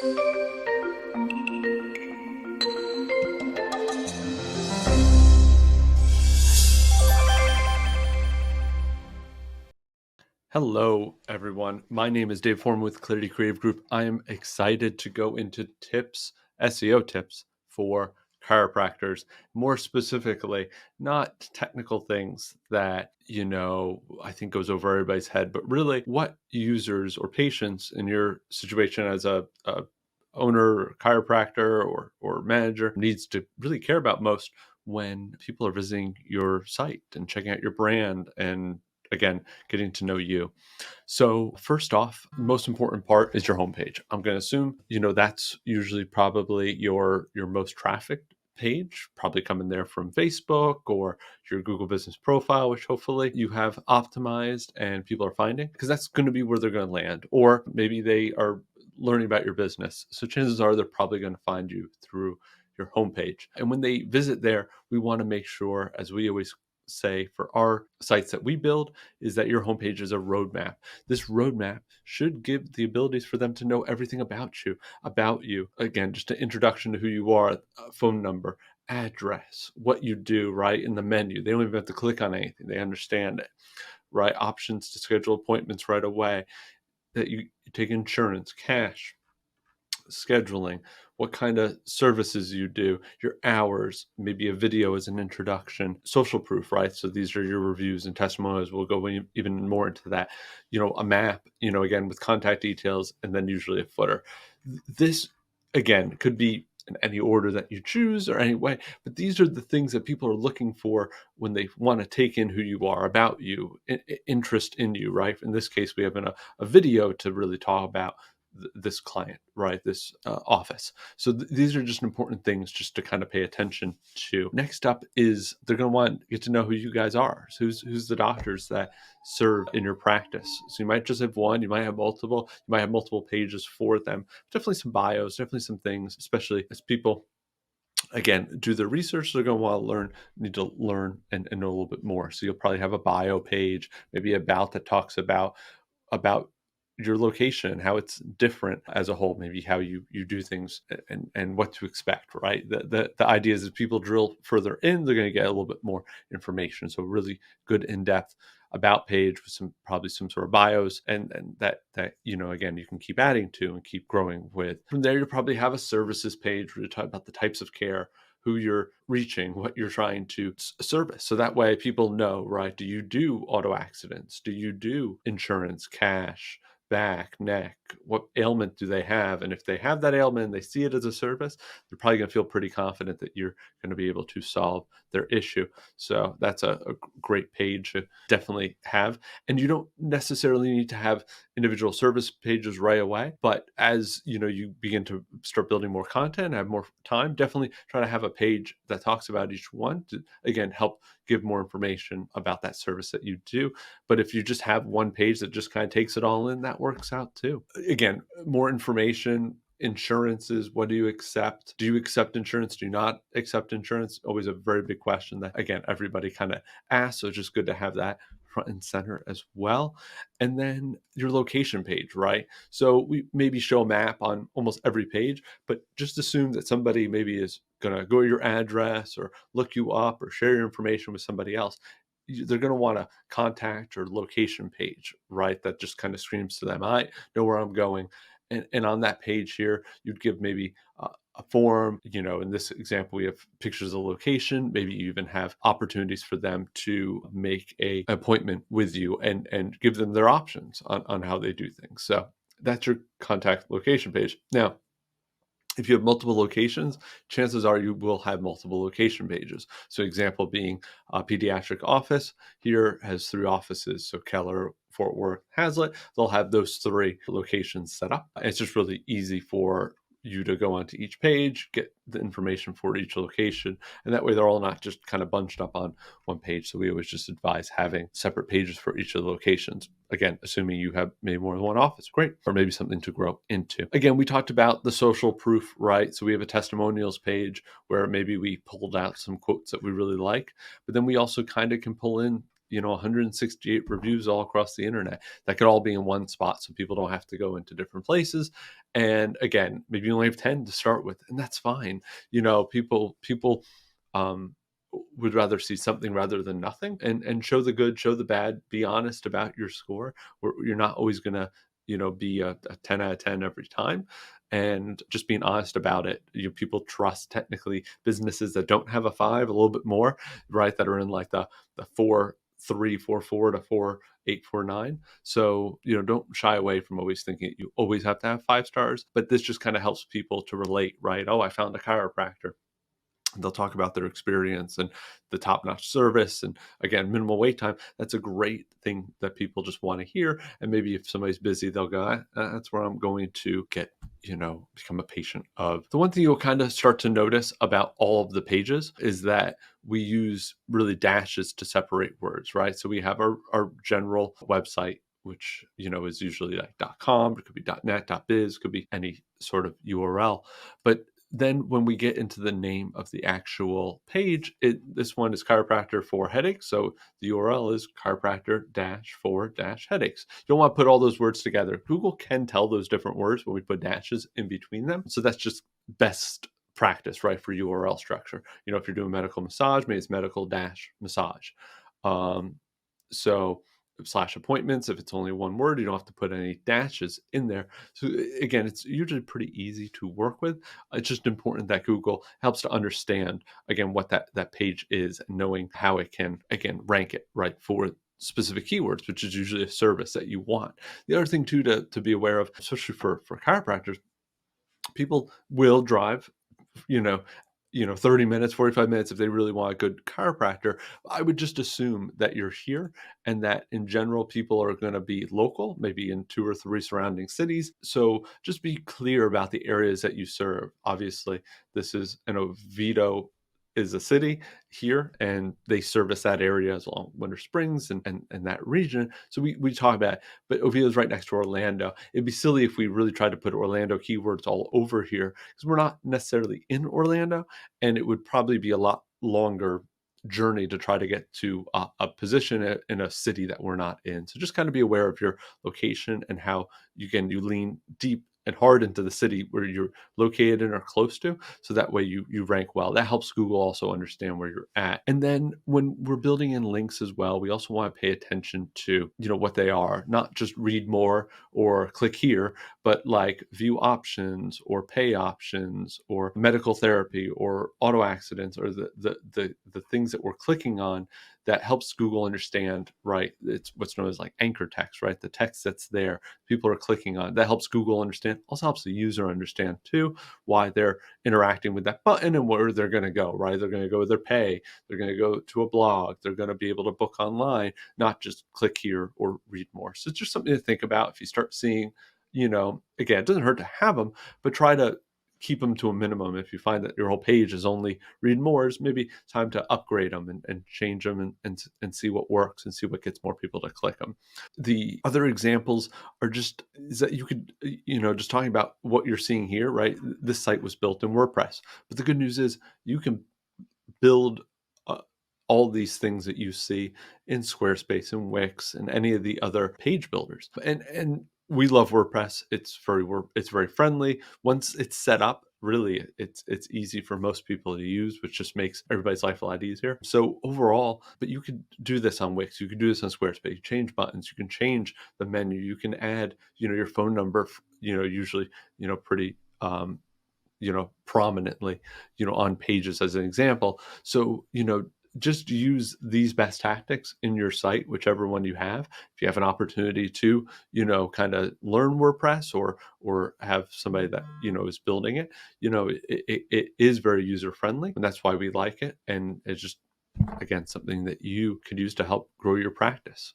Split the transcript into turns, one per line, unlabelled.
Hello, everyone. My name is Dave Foreman with Clarity Creative Group. I am excited to go into tips, SEO tips for chiropractors. More specifically, not technical things that, I think goes over everybody's head, but really what users or patients in your situation as a owner, chiropractor, or manager needs to really care about most when people are visiting your site and checking out your brand and again, getting to know you. So first off, most important part is your homepage. I'm going to assume, that's usually probably your most trafficked page, probably coming there from Facebook or your Google business profile, which hopefully you have optimized and people are finding, because that's going to be where they're going to land. Or maybe they are learning about your business. So chances are they're probably going to find you through your homepage. And when they visit there, we want to make sure, as we always say for our sites that we build, is that your homepage is a roadmap. This roadmap should give the abilities for them to know everything about you. Again, just an introduction to who you are, phone number, address, what you do, right? In the menu. They don't even have to click on anything. They understand it, right? Options to schedule appointments right away, that you take insurance, cash, scheduling, what kind of services you do, your hours, maybe a video as an introduction, social proof, right? So these are your reviews and testimonials. We'll go even more into that. A map, again, with contact details, and then usually a footer. This, again, could be in any order that you choose or any way, but these are the things that people are looking for when they want to take in who you are, about you, interest in you, right? In this case, we have a video to really talk about this client, right? This office. So these are just important things just to kind of pay attention to. Next up is they're going to want to get to know who you guys are. So who's the doctors that serve in your practice. So you might just have one, you might have multiple, you might have multiple pages for them. Definitely some bios, definitely some things, especially as people, again, do their research, they're going to want to need to learn and know a little bit more. So you'll probably have a bio page, maybe about that talks about your location, how it's different as a whole, maybe how you do things and what to expect, right? The idea is, as people drill further in, they're going to get a little bit more information. So really good in-depth about page with probably some sort of bios and that again, you can keep adding to and keep growing with. From there, you'll probably have a services page where you talk about the types of care, who you're reaching, what you're trying to service. So that way people know, right? Do you do auto accidents? Do you do insurance, cash, back, neck? What ailment do they have? And if they have that ailment and they see it as a service, they're probably going to feel pretty confident that you're going to be able to solve their issue. So that's a great page to definitely have. And you don't necessarily need to have individual service pages right away, but as you begin to start building more content, have more time, definitely try to have a page that talks about each one to, again, help give more information about that service that you do. But if you just have one page that just kind of takes it all in, that works out too. Again, more information. Insurances, what do you accept? Do you accept insurance? Do you not accept insurance? Always a very big question that, again, everybody kind of asks. So it's just good to have that front and center as well. And then your location page, right? So we maybe show a map on almost every page, but just assume that somebody maybe is going to go to your address or look you up or share your information with somebody else. They're going to want a contact or location page, right? That just kind of screams to them, I know where I'm going. And on that page here, you'd give maybe a form. In this example, we have pictures of location. Maybe you even have opportunities for them to make an appointment with you and give them their options on how they do things. So that's your contact location page. Now, if you have multiple locations, chances are you will have multiple location pages. So example being a pediatric office here has 3 offices. So Keller, Fort Worth, Hazlet, they'll have those 3 locations set up. It's just really easy for you to go onto each page, get the information for each location, and that way they're all not just kind of bunched up on one page. So we always just advise having separate pages for each of the locations. Again, assuming you have maybe more than one office, great, or maybe something to grow into. Again, we talked about the social proof, right? So we have a testimonials page where maybe we pulled out some quotes that we really like, but then we also kind of can pull in 168 reviews all across the internet that could all be in one spot, so people don't have to go into different places. And again, maybe you only have 10 to start with, and that's fine. People um, would rather see something rather than nothing, and show the good, show the bad, be honest about your score. You're not always going to be a 10 out of 10 every time, and just being honest about it. People trust technically businesses that don't have a 5 a little bit more, right, that are in like the 4.3, 4.4 to 4.8, 4.9. So don't shy away from always thinking you always have to have 5 stars, but this just kind of helps people to relate, right? Oh, I found a chiropractor. They'll talk about their experience and the top-notch service, and again, minimal wait time. That's a great thing that people just want to hear. And maybe if somebody's busy, they'll go, that's where I'm going to get, become a patient of. The one thing you'll kind of start to notice about all of the pages is that we use really dashes to separate words, right? So we have our general website, which is usually like .com, it could be .net, .biz, could be any sort of URL. But then when we get into the name of the actual page, this one is chiropractor for headaches. So the URL is chiropractor-for-headaches. You don't want to put all those words together. Google can tell those different words when we put dashes in between them. So that's just best practice, right, for URL structure. If you're doing medical massage, maybe it's medical-massage. So /appointments, if it's only one word, you don't have to put any dashes in there. So again, it's usually pretty easy to work with. It's just important that Google helps to understand, again, what that page is, and knowing how it can, again, rank it right for specific keywords, which is usually a service that you want. The other thing too to be aware of, especially for chiropractors, people will drive, you know, 30 minutes, 45 minutes if they really want a good chiropractor. I would just assume that you're here, and that in general, people are going to be local, maybe in 2 or 3 surrounding cities. So just be clear about the areas that you serve. Obviously, this is an Oviedo is a city here, and they service that area as along Winter Springs and that region. So we talk about it, but Oviedo is right next to Orlando. It'd be silly if we really tried to put Orlando keywords all over here, because we're not necessarily in Orlando, and it would probably be a lot longer journey to try to get to a position in a city that we're not in. So just kind of be aware of your location and how you lean deep and hard into the city where you're located and are close to, so that way you rank well. That helps Google also understand where you're at. And then when we're building in links as well, we also want to pay attention to what they are, not just read more or click here, but like view options or pay options or medical therapy or auto accidents, or the things that we're clicking on that helps Google understand, right? It's what's known as like anchor text, right? The text that's there, people are clicking on. That helps Google understand, also helps the user understand too, why they're interacting with that button and where they're going to go, right? They're going to go with their pay, they're going to go to a blog, they're going to be able to book online, not just click here or read more. So it's just something to think about. If you start seeing, again, it doesn't hurt to have them, but try to keep them to a minimum. If you find that your whole page is only read mores, maybe time to upgrade them and change them and see what works and see what gets more people to click them. The other examples is that you could, just talking about what you're seeing here, right? This site was built in WordPress, but the good news is you can build all these things that you see in Squarespace and Wix and any of the other page builders. And we love WordPress. It's very friendly. Once it's set up, really, it's easy for most people to use, which just makes everybody's life a lot easier. So overall, but you could do this on Wix. You could do this on Squarespace. You change buttons. You can change the menu. You can add, your phone number. Usually, pretty. Prominently, on pages as an example. So, just use these best tactics in your site, whichever one you have. If you have an opportunity to, kind of learn WordPress or have somebody that, is building it, it is very user friendly, and that's why we like it. And it's just, again, something that you could use to help grow your practice.